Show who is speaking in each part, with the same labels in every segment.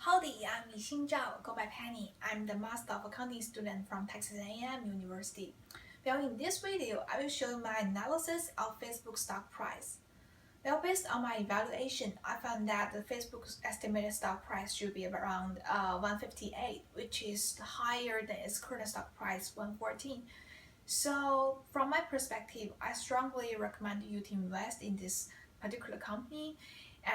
Speaker 1: Howdy, I'm Yixing Zhao, go by Penny. I'm the Master of Accounting student from Texas A&M University. Well, in this video, I will show you my analysis of Facebook stock price. Well, based on my evaluation, I found that the Facebook's estimated stock price should be around 158, which is higher than its current stock price, 114. So, from my perspective, I strongly recommend you to invest in this particular company.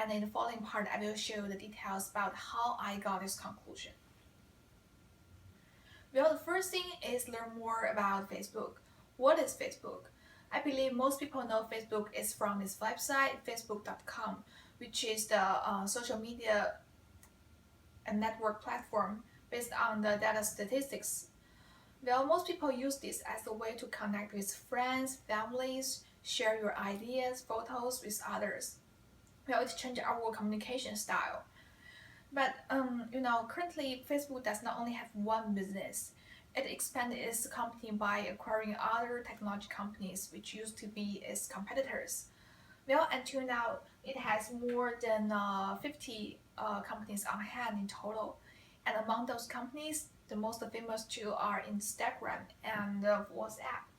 Speaker 1: And in the following part, I will show the details about how I got this conclusion. Well, the first thing is learn more about Facebook. What is Facebook? I believe most people know Facebook is from its website, facebook.com, which is the social media and network platform based on the data statistics. Well, most people use this as a way to connect with friends, families, share your ideas, photos with others. Well, it changed our communication style. But currently Facebook does not only have one business. It expanded its company by acquiring other technology companies which used to be its competitors. Well, until now, it has more than 50 companies on hand in total. And among those companies, the most famous two are Instagram and WhatsApp.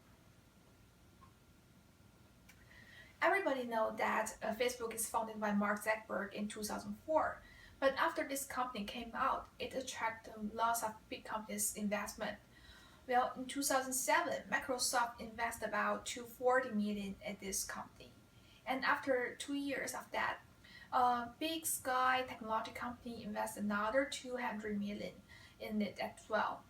Speaker 1: Everybody knows that Facebook is founded by Mark Zuckerberg in 2004, but after this company came out, it attracted lots of big companies' investment. Well, in 2007, Microsoft invested about 240 million at this company, and after 2 years of that, Big Sky technology company invested another 200 million in it as well.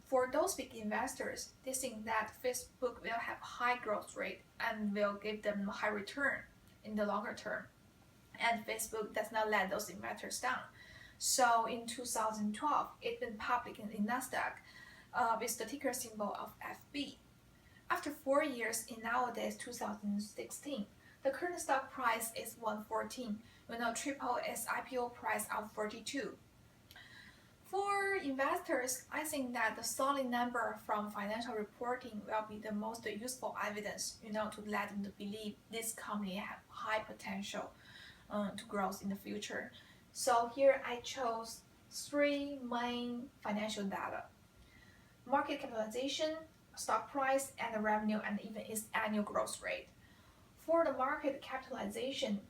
Speaker 1: For those big investors, they think that Facebook will have high growth rate and will give them a high return in the longer term. And Facebook does not let those investors down. So in 2012, it went public in Nasdaq with the ticker symbol of FB. After 4 years, in nowadays 2016, the current stock price is 114, triple its IPO price of 42. For investors, I think that the solid number from financial reporting will be the most useful evidence, to let them to believe this company have high potential to growth in the future. So here I chose 3 main financial data: market capitalization, stock price, and the revenue, and even its annual growth rate. For the market capitalization,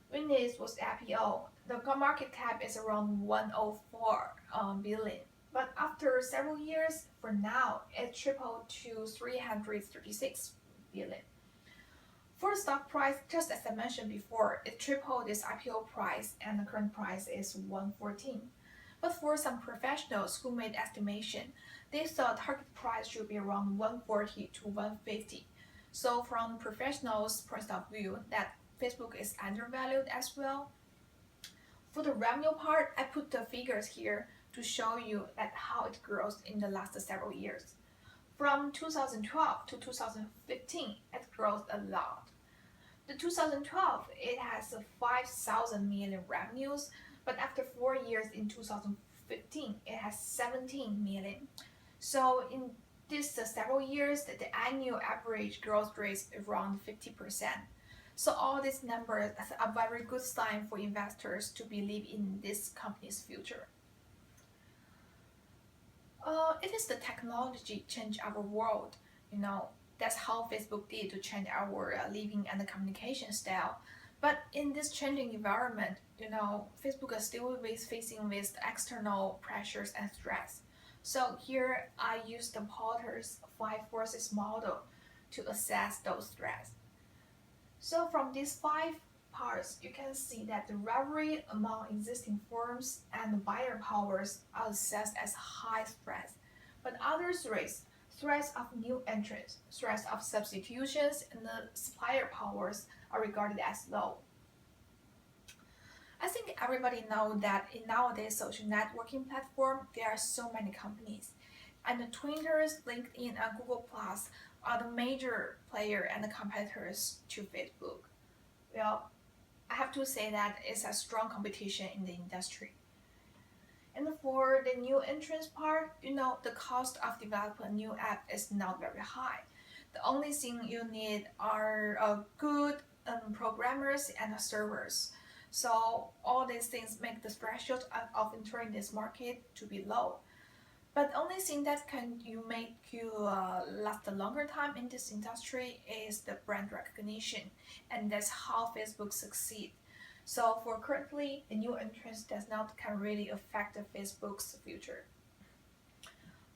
Speaker 1: when it was IPO, the market cap is around 104 billion. But after several years, for now, it tripled to 336 billion. For the stock price, just as I mentioned before, it tripled its IPO price and the current price is 114. But for some professionals who made estimation, they thought target price should be around 140 to 150. So from professionals' point of view, that Facebook is undervalued as well. For the revenue part, I put the figures here to show you that how it grows in the last several years. From 2012 to 2015, it grows a lot. The 2012, it has 5,000 million revenues, but after 4 years in 2015, it has 17 million. So in this several years, the annual average growth rate is around 50%. So all these numbers are a very good sign for investors to believe in this company's future. It is the technology change our world. That's how Facebook did to change our living and the communication style. But in this changing environment, Facebook is still facing with external pressures and stress. So here I use the Porter's 5 forces model to assess those stress. So from these 5 parts, you can see that the rivalry among existing firms and the buyer powers are assessed as high stress, but other threats of new entrants, threats of substitutions, and the supplier powers are regarded as low. I think everybody knows that in nowadays social networking platform, there are so many companies. And the Twitter, LinkedIn, and Google Plus are the major player and the competitors to Facebook. Well, I have to say that it's a strong competition in the industry. And for the new entrance part, the cost of developing a new app is not very high. The only thing you need are good programmers and servers. So all these things make the threshold of entering this market to be low. But only thing that can you make you last a longer time in this industry is the brand recognition, and that's how Facebook succeed. So for currently, the new entrance does not can really affect the Facebook's future.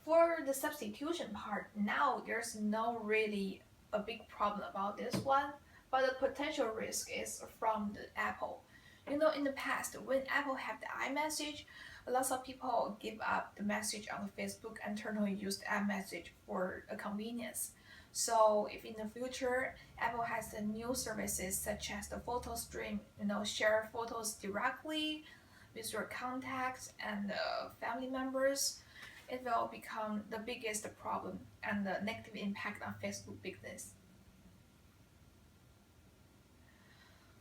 Speaker 1: For the substitution part, now there's no really a big problem about this one, but the potential risk is from the Apple. In the past, when Apple had the iMessage, a lot of people give up the message on the Facebook and turn on use the iMessage for a convenience. So if in the future Apple has the new services such as the photo stream, share photos directly with your contacts and family members, it will become the biggest problem and the negative impact on Facebook business.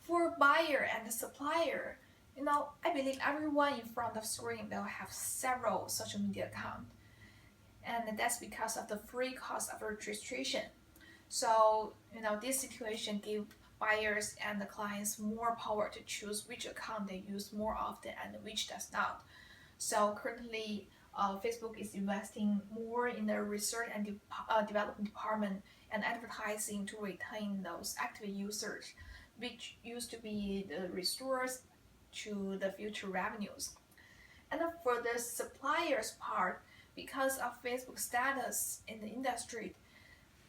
Speaker 1: For buyer and the supplier, I believe everyone in front of screen will have several social media accounts, and that's because of the free cost of registration. So, this situation give buyers and the clients more power to choose which account they use more often and which does not. So currently, Facebook is investing more in the research and development department and advertising to retain those active users, which used to be the resource to the future revenues. And for the suppliers part, because of Facebook's status in the industry,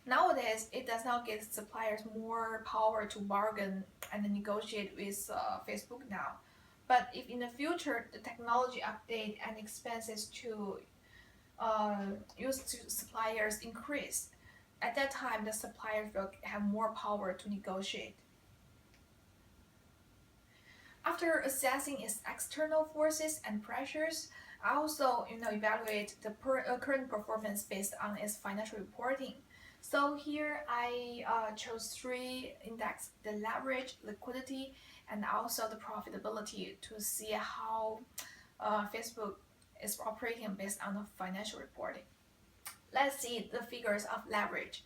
Speaker 1: nowadays it does not give suppliers more power to bargain and negotiate with Facebook now. But if in the future the technology update and expenses to use to suppliers increase, at that time the suppliers will have more power to negotiate. After assessing its external forces and pressures, I also evaluate the current performance based on its financial reporting. So here I chose three index: the leverage, liquidity, and also the profitability to see how Facebook is operating based on the financial reporting. Let's see the figures of leverage.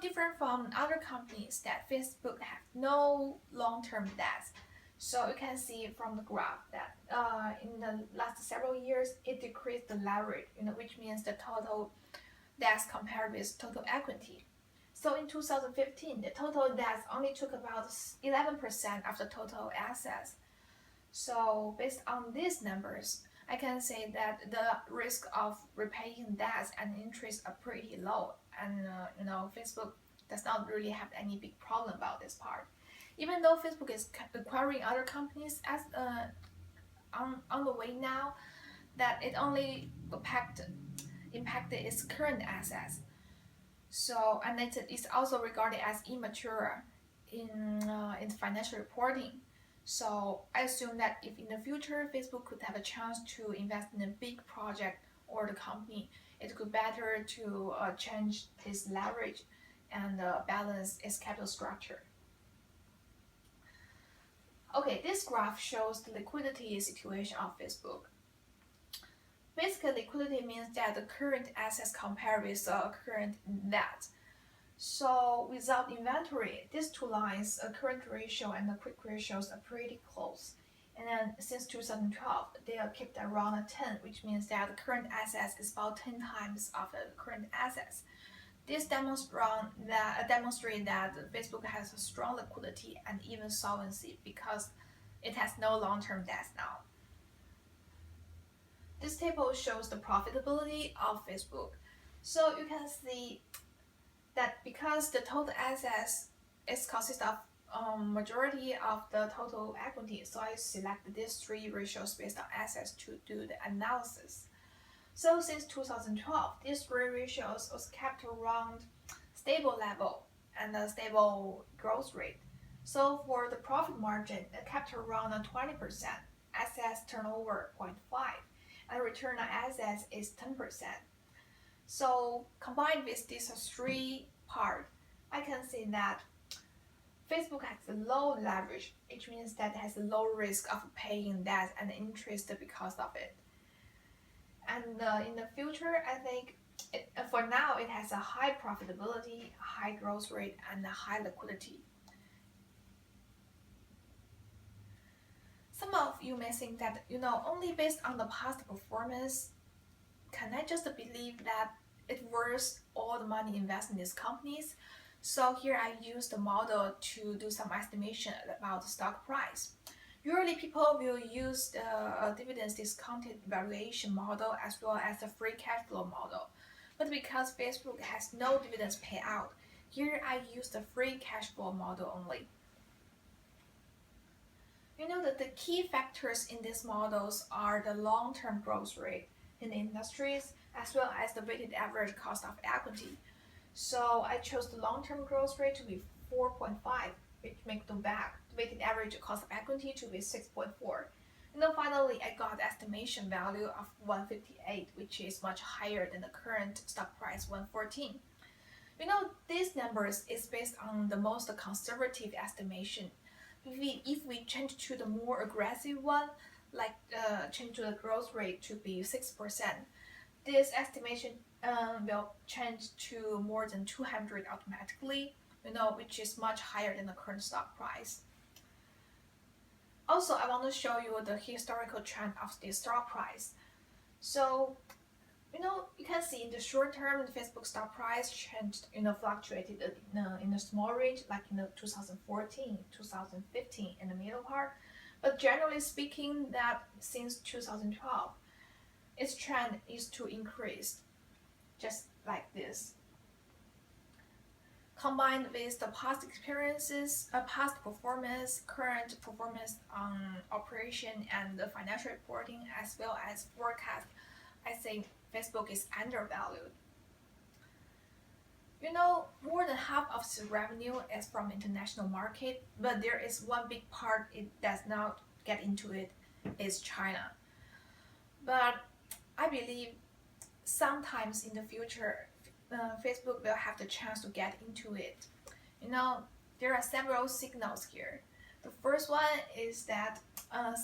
Speaker 1: Different from other companies that Facebook have no long-term debt. So you can see from the graph that in the last several years, it decreased the leverage, which means the total debt compared with total equity. So in 2015, the total debt only took about 11% of the total assets. So based on these numbers, I can say that the risk of repaying debts and interest are pretty low, and Facebook does not really have any big problem about this part. Even though Facebook is acquiring other companies as on the way now, that it only impacted its current assets. So and it is also regarded as immature in financial reporting. So I assume that if in the future Facebook could have a chance to invest in a big project or the company, it could better to change its leverage and balance its capital structure. Okay, this graph shows the liquidity situation of Facebook. Basically, liquidity means that the current assets compared with current debt. So without inventory, these two lines, current ratio and the quick ratios, are pretty close. And then since 2012, they are kept around 10, which means that the current assets is about 10 times of the current assets. This demonstrate that Facebook has a strong liquidity and even solvency because it has no long-term debt now. This table shows the profitability of Facebook. So you can see that because the total assets is consists of majority of the total equity, so I select these three ratios based on assets to do the analysis. So since 2012, these three ratios was kept around stable level and a stable growth rate. So for the profit margin, it kept around 20%, assets turnover 0.5, and return on assets is 10%. So combined with these three parts, I can say that Facebook has a low leverage, which means that it has a low risk of paying debt and interest because of it. And in the future, I think for now it has a high profitability, high growth rate, and a high liquidity. Some of you may think that, only based on the past performance, can I just believe that it worth all the money invested in these companies? So here I use the model to do some estimation about the stock price. Usually people will use the dividends discounted valuation model as well as the free cash flow model. But because Facebook has no dividends payout, here I use the free cash flow model only. You know that the key factors in these models are the long-term growth rate in the industries as well as the weighted average cost of equity. So I chose the long-term growth rate to be 4.5, which makes the weighted average cost of equity to be 6.4. And then finally, I got the estimation value of 158, which is much higher than the current stock price 114. These numbers is based on the most conservative estimation. If we change to the more aggressive one, like change to the growth rate to be 6%, this estimation will change to more than 200 automatically, which is much higher than the current stock price. Also, I want to show you the historical trend of the stock price. So, you can see in the short term, the Facebook stock price changed, fluctuated in a small range, like in 2014, 2015, in the middle part. But generally speaking, that since 2012, its trend is to increase, just like this. Combined with the past experiences, past performance, current performance on operation and the financial reporting, as well as forecast, I think Facebook is undervalued. More than half of its revenue is from international market, but there is one big part it does not get into it, is China. But I believe sometimes in the future, Facebook will have the chance to get into it. There are several signals here. The first one is that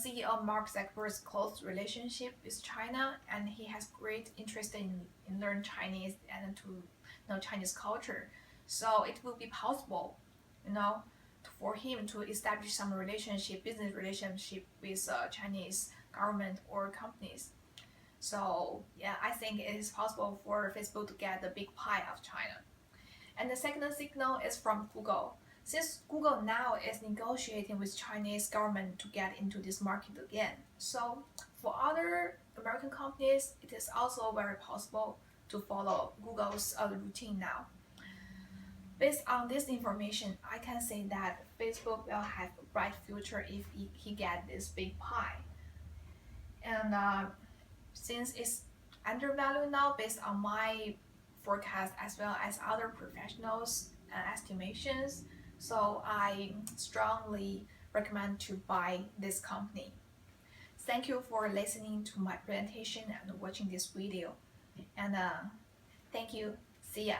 Speaker 1: CEO Mark Zuckerberg's close relationship with China, and he has great interest in learn Chinese and to know Chinese culture. So it will be possible, for him to establish some business relationship with Chinese government or companies. So yeah, I think it is possible for Facebook to get the big pie of China. And the second signal is from Google. Since Google now is negotiating with Chinese government to get into this market again. So for other American companies, it is also very possible to follow Google's routine now. Based on this information, I can say that Facebook will have a bright future if he get this big pie. And since it's undervalued now based on my forecast as well as other professionals' estimations, so I strongly recommend to buy this company. Thank you for listening to my presentation and watching this video. And thank you. See ya.